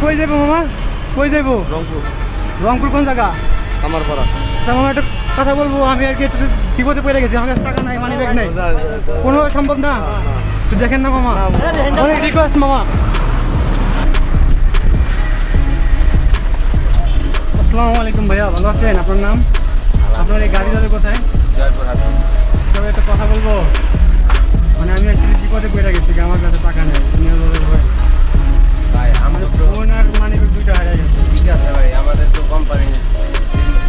কই যাইবো মামা? কই যাইবো? রংপুর। রংপুর কোন জায়গা? কামারপাড়া। আচ্ছা মামা, একটা কথা বলবো, আমি আর কি একটু বিপদে পড়ে গেছি, আমার কাছে টাকা নাই, মানি ব্যাগ নাই, কোনো সম্ভব না? একটু দেখেন না মামা, অনেক রিকোয়েস্ট মামা। আসসালামু আলাইকুম ভাইয়া, ভালো আছেন? আপনার নাম? আপনার এই গাড়ি যাবে কোথায়? তবে একটা কথা বলবো, মানে আমি অ্যাকচুয়ালি বিপদে পড়ে গেছি, আমার কাছে টাকা নেই। ভাই আমরা তো ফোন আর মানি ব্যাগ দুইটা হারিয়ে গেছে। ঠিক আছে ভাই, আমাদের তো কোম্পানি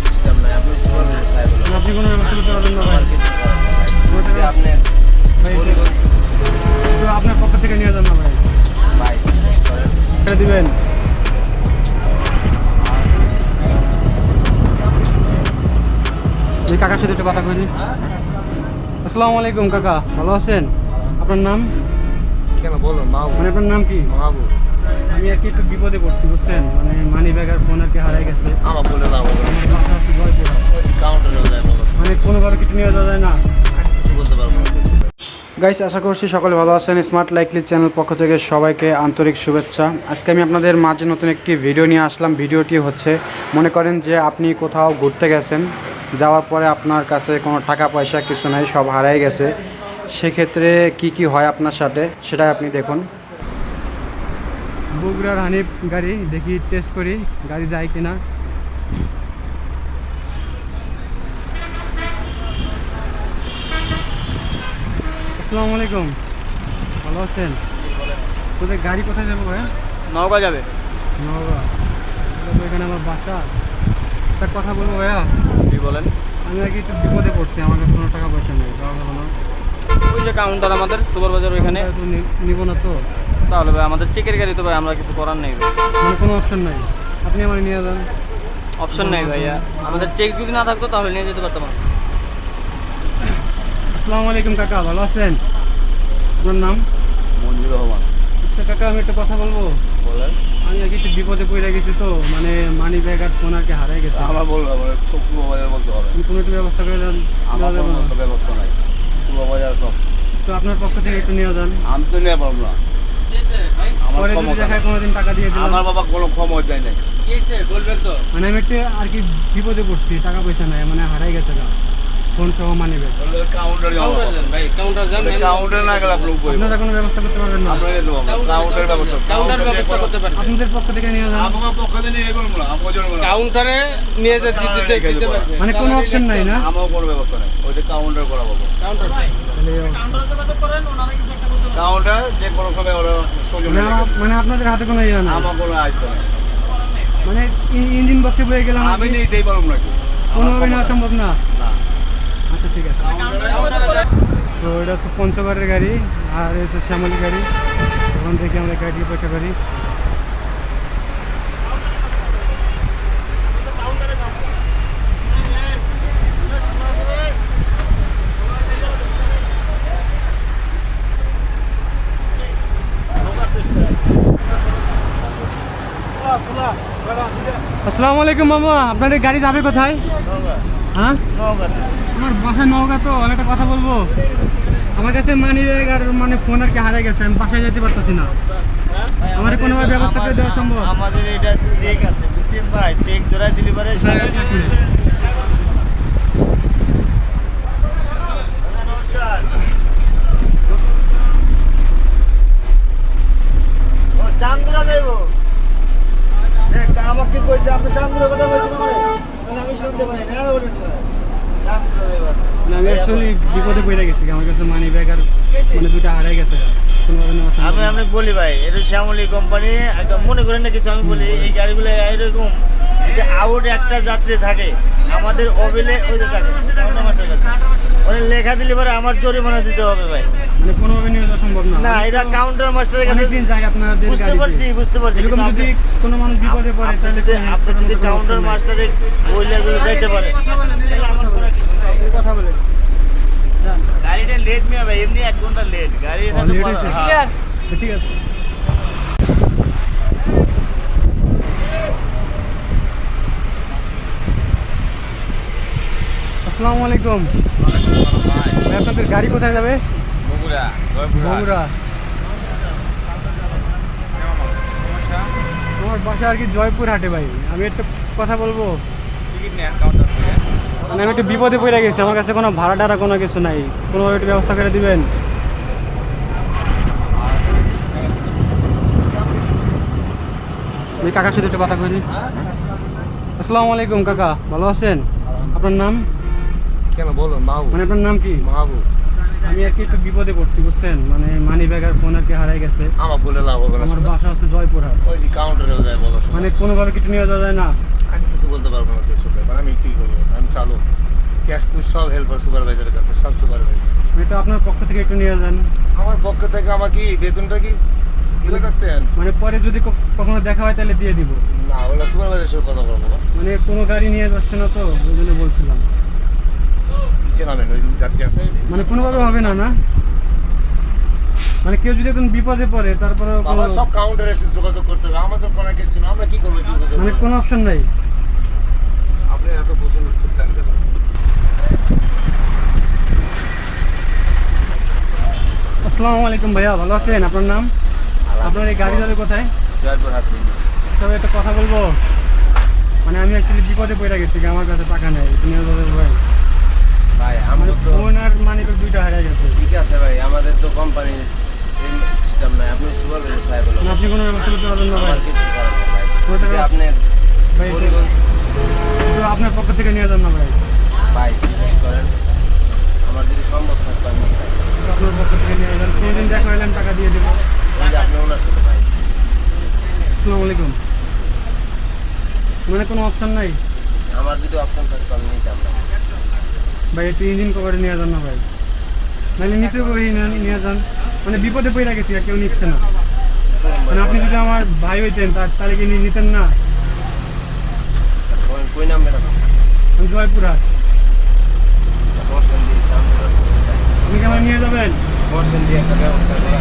সিস্টেম নাই, আপনি কি করবেন তাই বলুন। আপনি কোনো ব্যবস্থা করতে পারবেন না ভাই? আমার কিছু করার নাই। যদি আপনি ভাই, একটু আপনার পক্ষ থেকে নিয়ে যান না ভাই, ভাই করেন। ছেড়ে দিবেন। এই কাকার সাথে একটু কথা করি। আসসালামু আলাইকুম কাকা, ভালো আছেন? আপনার নাম? কেন বলুন মাহবুব। মানে আপনার নাম কি? মাহবুব। আমি আর কি একটু বিপদে পড়ছি বুঝছেন, মানে মানি ব্যাগ আর ফোন আর কি হারাই গেছে। আমার বলে না বলুন। আমার বাসা আছে জয়পুর, কাউন্টারে যায় বলুন। মানে কোনোভাবে কিছু নিয়ে যাওয়া যায় না। কিছু বলতে পারবো না। গাইস, আশা করছি সকলে ভালো আছেন। স্মার্ট লাইকলি চ্যানেল পক্ষ থেকে সবাইকে আন্তরিক শুভেচ্ছা। আজকে আমি আপনাদের মাঝে নতুন একটি ভিডিও নিয়ে আসলাম। ভিডিওটি হচ্ছে, মনে করেন যে আপনি কোথাও ঘুরতে গেছেন, যাওয়ার পরে আপনার কাছে কোনো টাকা পয়সা কিছু নাই, সব হারাই গেছে। সেক্ষেত্রে কি কি হয় আপনার সাথে, সেটাই আপনি দেখুন। বগুড়ার হানিফ গাড়ি, দেখি টেস্ট করি গাড়ি যায় কিনা। আসসালামু আলাইকুম, ভালো আছেন? কোথায় গাড়ি, কোথায় যাবো ভাইয়া? নওগাঁ যাবে। নওগাঁ। এখানে আমার বাসা। একটা কথা বলবো ভাইয়া, কি বলেন? আমি আর কি একটু বিপদে পড়ছি, আমার কাছে কোনো টাকা পয়সা নেই, যাওয়া যাবে না? ওই যে কাউন্টার আমাদের সুপার বাজার ওইখানে। তো নিবো না তো? তাহলে ভাই আমাদের চেকের গাড়ি তো ভাই, আমরা কিছু করার নেই ভাই। মানে কোনো অপশন নাই, আপনি আমার নিয়ে যান। অপশন নেই ভাইয়া, আমাদের চেক যদি না থাকতো তাহলে নিয়ে যেতে পারতাম না। আসসালামু আলাইকুম কাকা, ভালো আছেন? আপনার নাম? মঞ্জুর রহমান। আচ্ছা কাকা, আমি একটা কথা বলবো। বলেন। আমি আর কি একটু বিপদে পড়ে গেছি তো, মানে মানি ব্যাগ আর ফোন আর কি হারাই গেছে। আমার বলবো আমার শুক্র বাজার বলতে হবে। আপনি কোনো একটু ব্যবস্থা করে দেন। আমার কোনো ব্যবস্থা নাই, শুক্র বাজার সব। তো আপনার পক্ষ থেকে একটু নিয়ে যান। আমি তো নিয়ে পারবো না। আমার পরে যদি ক্ষমতা দেখায় নাই। কোনোদিন টাকা দিয়ে দিলাম। আমার বাবা কোনো ক্ষমতা দেয় নাই। বলবেন তো। মানে আমি একটু আর কি বিপদে পড়ছি, টাকা পয়সা নাই, মানে হারাই গেছে গা, ফোন সহ মানি ব্যাগ। কাউন্টার যান ভাই, কাউন্টার যান। কাউন্টার না গেলে আপনি উপরে আপনারা কোনো ব্যবস্থা করতে পারবেন না? আমরা যেতে পারবো কাউন্টার ব্যবস্থা। কাউন্টার ব্যবস্থা করতে পারেন। আপনাদের পক্ষ থেকে নিয়ে যান। আমার পক্ষ থেকে নিয়ে করবো না, আমার জন্য না। কাউন্টারে নিয়ে দিতে পারবে। মানে কোনো অপশন নাই না? আমার কোনো ব্যবস্থা নাই, ওইটা কাউন্টার করা বলবো। কাউন্টার তাহলে কাউন্টার যে কোনো সময় ওরা সুযোগ মানে নেই। মানে আপনাদের হাতে কোনো ইয়ে নাই, আমার কোনো আয়ত্ত নাই, মানে ইঞ্জিন বক্সে বয়ে গেলাম আমি নিতেই পারবো নাকি? কোনোভাবে নেওয়া সম্ভব না? না। আচ্ছা ঠিক আছে। তো এটা হচ্ছে পঞ্চগড়ের গাড়ি, আর এটা হচ্ছে শ্যামলী গাড়ি। ওখান থেকে আমরা গাড়ি অপেক্ষা করি। আসসালামু আলাইকুম মামা, আপনার এই গাড়ি যাবে কোথায়? হ্যাঁ, আমার বাসা নওগাঁ। তো আমি একটা কথা বলবো, আমার কাছে মানি ব্যাগ আর মানে ফোন আর কি হারিয়ে গেছে, আমি বাসায় যেতে পারতেছি না। আমার কোনোভাবে ব্যবস্থা করে দেওয়া সম্ভব? আমাদের এটা চেক আছে বুঝছেন ভাই, চেক ধরাই দিলি পারে। চান্দুরা যাইব আমাকে কইছে, আপনি চান্দুরের কথা বলছেন আমি শুনতে পারি না। আমি অ্যাকচুয়ালি বিপদে পড়ে গেছি, আমার কাছে মানি ব্যাগ আর মানে দুটা হারিয়ে গেছে, কোনোভাবে নেওয়া সম্ভব আমি না। আপনাকে বলি ভাই, এটা শ্যামলী কোম্পানি, একদম মনে করেন না কিছু। আমি বলি এই গাড়িগুলো এরকম যে আউট একটা যাত্রী থাকে, আমাদের অবিলে ওই যে থাকে কাউন্টার মাস্টার কাছে ওরা লেখা দিলে পরে আমার জরিমানা দিতে হবে ভাই। মানে কোনোভাবে নিয়ে যাওয়া সম্ভব না? না, এটা কাউন্টার মাস্টারের কাছে। অনেকদিন যায় আপনাদের বুঝতে পারছি গাড়িতে। বুঝতে পারছি, এরকম কিন্তু যদি কোনো মানুষ বিপদে পড়ে তাহলে আপনি যদি কাউন্টার মাস্টারে ওইগুলো যাইতে পারে তাহলে আমার করার কিছু নাই। কথা বলে গাড়িটা লেট নিয়ে ভাই, এমনি 1 ঘন্টা লেট গাড়ি। ঠিক আছে। আসসালামু আলাইকুম ভাই, আপনাদের গাড়ি কোথায় যাবে? বগুড়া। বগুড়া। আমার আমার বাসা আর কি জয়পুর হাটে ভাই। আমি একটা কথা বলবো, মানে আমি একটু বিপদে পড়ে গেছি, আমার কাছে কোনো ভাড়া টাড়া কোনো কিছু নাই, কোনোভাবে একটু ব্যবস্থা করে দিবেন। আমি কাকার সাথে একটু কথা করি। আসসালামু আলাইকুম কাকা, ভালো আছেন? আপনার নাম? কেন বলো মাহবুব? মানে আপনার নাম কি? মাহবুব। আমি আর কি একটু বিপদে পড়ছি বুঝছেন, মানে মানি ব্যাগ আর ফোন আর কি হারাই গেছে। আমার বলে লাভ হবে না। আমার বাসা হচ্ছে জয়পুরহাট। ওই যে কাউন্টারেও যায় বলো। মানে কোনোভাবে কিছু নিয়ে যাওয়া যায় না? আমি কিছু বলতে পারবো না কিছু ব্যাপার। আমি কি করবো? আমি চালু ক্যাশ পুশ সব হেল্পার সুপারভাইজারের কাছে, সব সুপারভাইজার। এটা আপনার পক্ষ থেকে একটু নিয়ে যান। আমার পক্ষ থেকে আমার কি বেতনটা কি দিতে চাচ্ছেন? মানে পরে যদি কখনো দেখা হয় তাহলে দিয়ে দিব। না ওগুলো সুপারভাইজারের সাথে কথা বলবো। মানে কোনো গাড়ি নিয়ে যাচ্ছে না তো, ওই জন্য বলছিলাম। নিচে নামেন, ওই যাত্রী আছে। মানে কোনোভাবে হবে না না? মানে কেউ যদি একদম বিপদে পড়ে তারপরে বাবা সব কাউন্টারে এসে যোগাযোগ করতে হবে, আমাদের কোনো কিছু না। আমরা কি করবো? কি করবো? মানে কোনো অপশন নাই? আপনি এত প্রশ্ন করতে আনতে পারেন। আসসালামু আলাইকুম ভাইয়া, ভালো আছেন? আপনার নাম? আপনার এই গাড়ি যাবে কোথায়? জয়পুর হাট। তবে একটা কথা বলবো, মানে আমি অ্যাকচুয়ালি বিপদে পড়ে গেছি, আমার কাছে টাকা নেই, তুমি ভাই। ভাই মানে আমাদের তো ফোন আর মানি ব্যাগ দুইটা হারিয়ে গেছে। ঠিক আছে ভাই, আমাদের তো কোম্পানির সিস্টেম নাই। আপনি সুপারভাইজার সাহেব বলো। মানে আপনি কোনো ব্যবস্থা করতে পারবেন না ভাই? আমার কিছু করার নেই ভাই। ওই টাকা- যদি আপনি ভাই একটু আপনার পক্ষ থেকে নিয়ে যান না ভাই। ভাই বিশ্বাস করেন, আমার যদি সম্ভব থাকতো আমি নিতাম। একটু আপনার পক্ষ থেকে নিয়ে যান, কোনোদিন দেখা হলে আমি টাকা দিয়ে দেবো। ওই যে আপনি ওনার সাথে ভাই। আসসালামু আলাইকুম। মানে কোনো অপশন নাই আমার যদি অপশন থাকতো আমি নিতাম ভাই। ভাই? একটু ইঞ্জিন কভারে নিয়ে যান না ভাই, নাহলে নিচে করে নিয়ে যান। মানে বিপদে পড়ে গেছি আর কেউ নিচ্ছে না। মানে আপনি যদি আমার ভাই হইতেন তাহলে কি নিতেন না? কই নামবেন আপনি? আমি জয়পুরহাট। বর্ষণ দিয়ে আপনি কি আমার নিয়ে যাবেন? বর্ষণ দিয়ে একটা ব্যবস্থা করা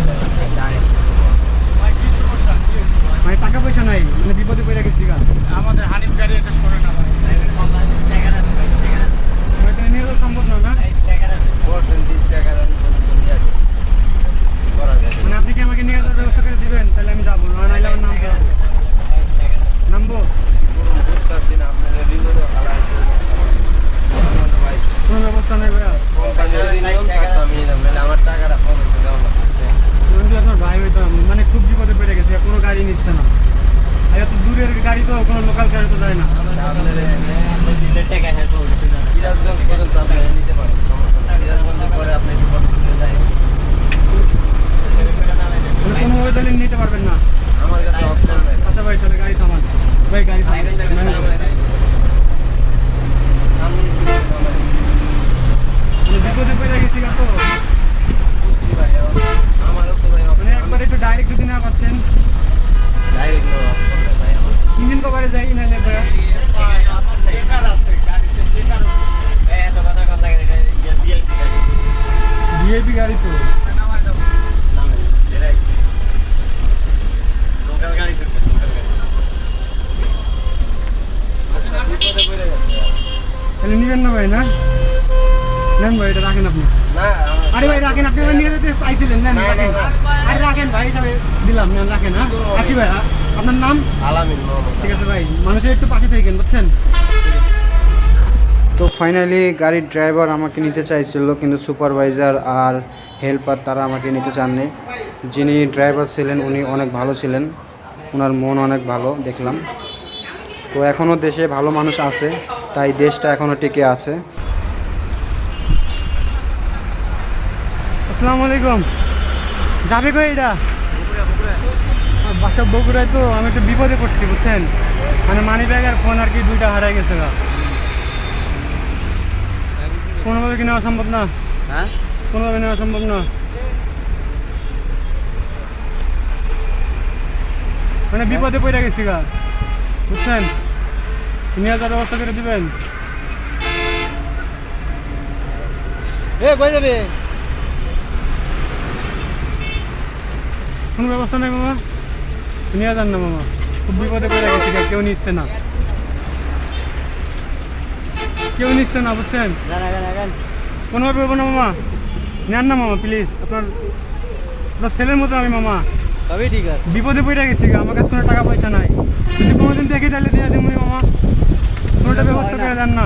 যায়। মানে টাকা পয়সা নাই, মানে বিপদে পড়ে গেছি গা। আমাদের হানিফ গাড়ি একটা সরে না ভাই। এটা নিয়ে যাওয়া সম্ভব না না? বর্ষণ দিয়ে টাকা নিয়ে আসে করা যায়। মানে আপনি কি আমাকে নিয়ে যাওয়ার ব্যবস্থা করে দিবেন? তাহলে আমি যাবো, না নাহলে আমার নামতে হবে। নামবো? বুঝতে না আপনাদের বিপদে হারাই ভাই। কোনো ব্যবস্থা নেই ভাইয়া? কোম্পানির যদি নিয়ম থাকতো আমি নিতাম, নাহলে আমার টাকাটা কম হচ্ছে দেওয়া লাগছে। আমি যদি আপনার ভাই হইতাম, মানে খুব বিপদে পড়ে গেছি, আর কোনো গাড়ি নিচ্ছে না। আর এত দূরের গাড়ি তো, কোনো লোকাল গাড়ি তো যায় না। সিরাজগঞ্জ পর্যন্ত আপনি নিতে পারেন, সমস্যা নেই। সিরাজগঞ্জের পরে আপনি একটু পর্যন্ত যায়। মানে কোনোভাবে তাহলে নিতে পারবেন না? আমার কাছে অপশন নেই। আচ্ছা ভাই, তাহলে গাড়ি থামান ভাই, গাড়ি থামান। আমি মানে বিপদে পড়ে গেছি গা তো। বুঝছি ভাই, আমারও তো ভাই মানে একবার একটু ডাইরেক্ট যদি না পাচ্ছেন, ডাইরেক্ট নো অপশন নেই ভাই আমার। ইঞ্জিন কভারে যাই না ভাইয়া? ভিআইপি গাড়ি তো। তাহলে নিবেন না ভাই? না নেন ভাই, এটা রাখেন আপনি। আরে ভাই রাখেন, আপনি আমার নিয়ে যেতে চাইছিলেন, নেন রাখেন। আরে রাখেন ভাই, তবে দিলাম, নেন রাখেন। হ্যাঁ আসি ভাই। আপনার নাম? আলামিন মোহাম্মদ। ঠিক আছে ভাই, মানুষের একটু পাশে থাকেন বুঝছেন। তো ফাইনালি গাড়ির ড্রাইভার আমাকে নিতে চাইছিল, কিন্তু সুপারভাইজার আর হেল্পার তারা আমাকে নিতে চাননি। যিনি ড্রাইভার ছিলেন উনি অনেক ভালো ছিলেন, ওনার মন অনেক ভালো দেখলাম। তো এখনও দেশে ভালো মানুষ আছে, তাই দেশটা এখনও টিকে আছে। আসসালামু আলাইকুম। যাবে কই এটা? বাসা বগুড়ায়। তো আমি একটু বিপদে পড়ছি বুঝছেন, মানে মানি ব্যাগ আর ফোন আর কি দুইটা হারাই গেছে গা। কোনোভাবে কি নেওয়া সম্ভব না? হ্যাঁ কোনোভাবে নেওয়া সম্ভব না? মানে বিপদে পড়ে গেছি গা বুঝছেন, নিয়ে যাওয়ার ব্যবস্থা করে দিবেন? কই যাবে? কোনো ব্যবস্থা নাই মামা? নিয়ে যান না মামা, খুব বিপদে পড়ে গেছি গা, কেউ নিচ্ছে না, কেউ নিচ্ছে না বুঝছেন। কোনোভাবে হবো না মামা, নেন না মামা প্লিজ। আপনার ছেলের মতো আমি মামা, তবেই ঠিক আছে। বিপদে পড়ে গেছি গা, আমার কাছে কোনো টাকা পয়সা নাই। দেখি তাহলে দিয়ে দিমুনি মামা, কোনোটা ব্যবস্থা করে দেন না,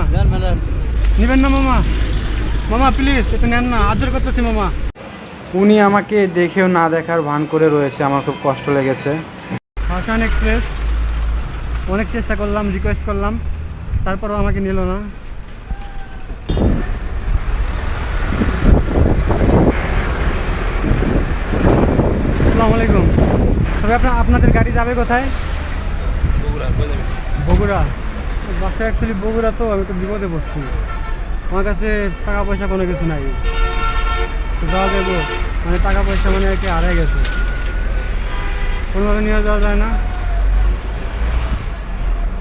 নেবেন না মামা? মামা প্লিজ একটু নেন না, আদর করতেছি মামা। উনি আমাকে দেখেও না দেখার ভান করে রয়েছে, আমার খুব কষ্ট লেগেছে। হাসান এক্সপ্রেস অনেক চেষ্টা করলাম, রিকোয়েস্ট করলাম, তারপরেও আমাকে নিল না। আসসালামু আলাইকুম। সবাই আপনাদের গাড়ি যাবে কোথায়? বগুড়া। বাসা অ্যাকচুয়ালি বগুড়া, তো আমি তো বিপদে পড়ছি, আমার কাছে টাকা পয়সা কোনো কিছু নাই, তো যাওয়া যাবো মানে টাকা পয়সা মানে আর কি হারিয়ে গেছে, কোনোভাবে নিয়ে যাওয়া যায় না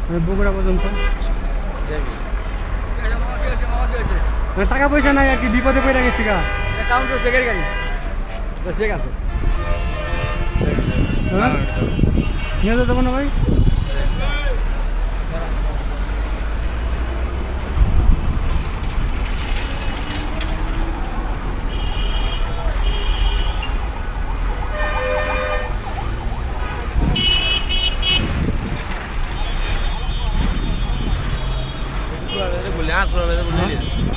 মানে বগুড়া পর্যন্ত, মানে টাকা পয়সা নাই আর কি, বিপদে পড়ে গেছি গা। হ্যাঁ নিয়ে যেতে পারবো না ভাই?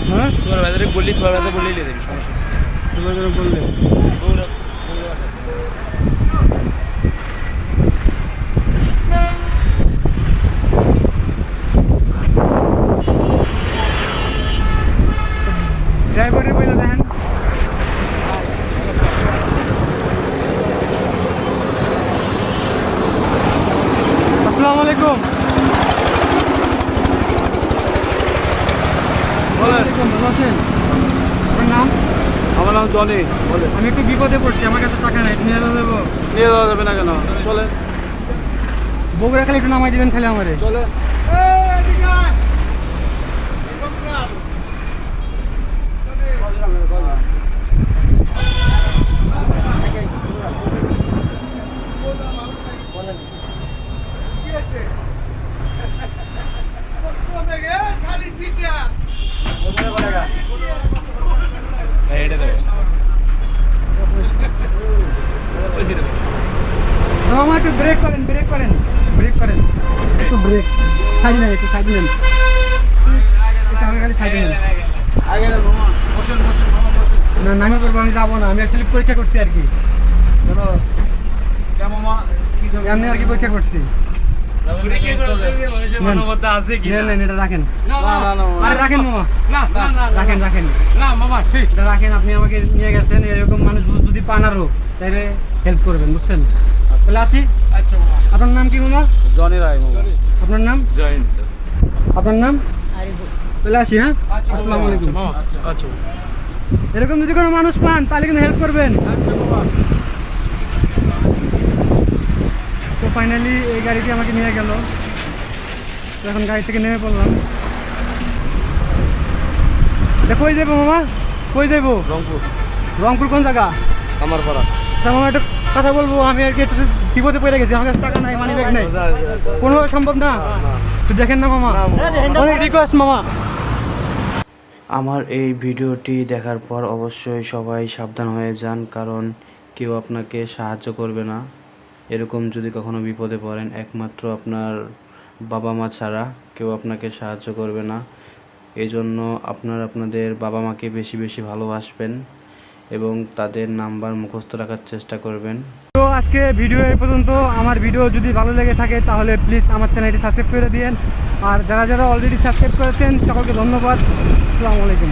হ্যাঁ বললে ড্রাইভারের বইলে দেখেন। আসসালামু আলাইকুম। ভালো আছেন? আপনার নাম? আমার নাম জনি। আমি একটু বিপদে পড়ছি, আমার কাছে টাকা নাই, নিয়ে যাবো? নিয়ে যাওয়া যাবে না কেন? চলে বগুড়া খালি একটু নামাই দিবেন খালি আমারে। চলে মামা একটু ব্রেক করেন, ব্রেক করেন, ব্রেক করেন, একটু ব্রেক সাইড নেন, একটু সাইড নেন, একটু হালকা খালি সাইড নেন। না নামে করবো, আমি যাবো না, আমি আসলে পরীক্ষা করছি আর কি, এমনি আর কি পরীক্ষা করছি। নেন, এটা রাখেন, আরে রাখেন মামা, রাখেন রাখেন না মামা, এটা রাখেন। আপনি আমাকে নিয়ে গেছেন, এরকম মানুষ যদি পান আরো তাহলে হেল্প করবেন, বুঝছেন? তাহলে আসি। আপনার নাম কি মামা? জনি রায়। আপনার নাম? জয়ন্ত। আপনার নাম? তাহলে আসি। হ্যাঁ, আসসালামু আলাইকুম। আচ্ছা, এরকম যদি কোনো মানুষ পান তাহলে কিন্তু হেল্প করবেন। তো ফাইনালি এই গাড়িটি আমাকে নিয়ে গেল, তো এখন গাড়ি থেকে নেমে পড়লাম। কই যাবো মামা, কই যাবো? রংপুর। রংপুর কোন জায়গা? কামারপাড়া। আচ্ছা মামা একটা কথা বলবো, আমি আর কি একটু বিপদে পড়ে গেছি, আমার কাছে টাকা নাই, মানি ব্যাগ নেই, কোনোভাবে সম্ভব না, তো দেখেন না মামা, অনেক রিকোয়েস্ট মামা। আমার এই ভিডিওটি দেখার পর অবশ্যই সবাই সাবধান হয়ে যান, কারণ কেউ আপনাকে সাহায্য করবে না। এরকম যদি কখনো বিপদে পড়েন, একমাত্র আপনার বাবা মা ছাড়া কেউ আপনাকে সাহায্য করবে না। এই জন্য আপনাদের বাবা মাকে বেশি বেশি ভালোবাসবেন এবং তাদের নাম্বার মুখস্থ রাখার চেষ্টা করবেন। তো আজকে ভিডিও এই পর্যন্ত। আমার ভিডিও যদি ভালো লেগে থাকে তাহলে প্লিজ আমার চ্যানেলটি সাবস্ক্রাইব করে দিন, আর যারা যারা অলরেডি সাবস্ক্রাইব করেছেন সকলকে ধন্যবাদ। আসসালামু আলাইকুম।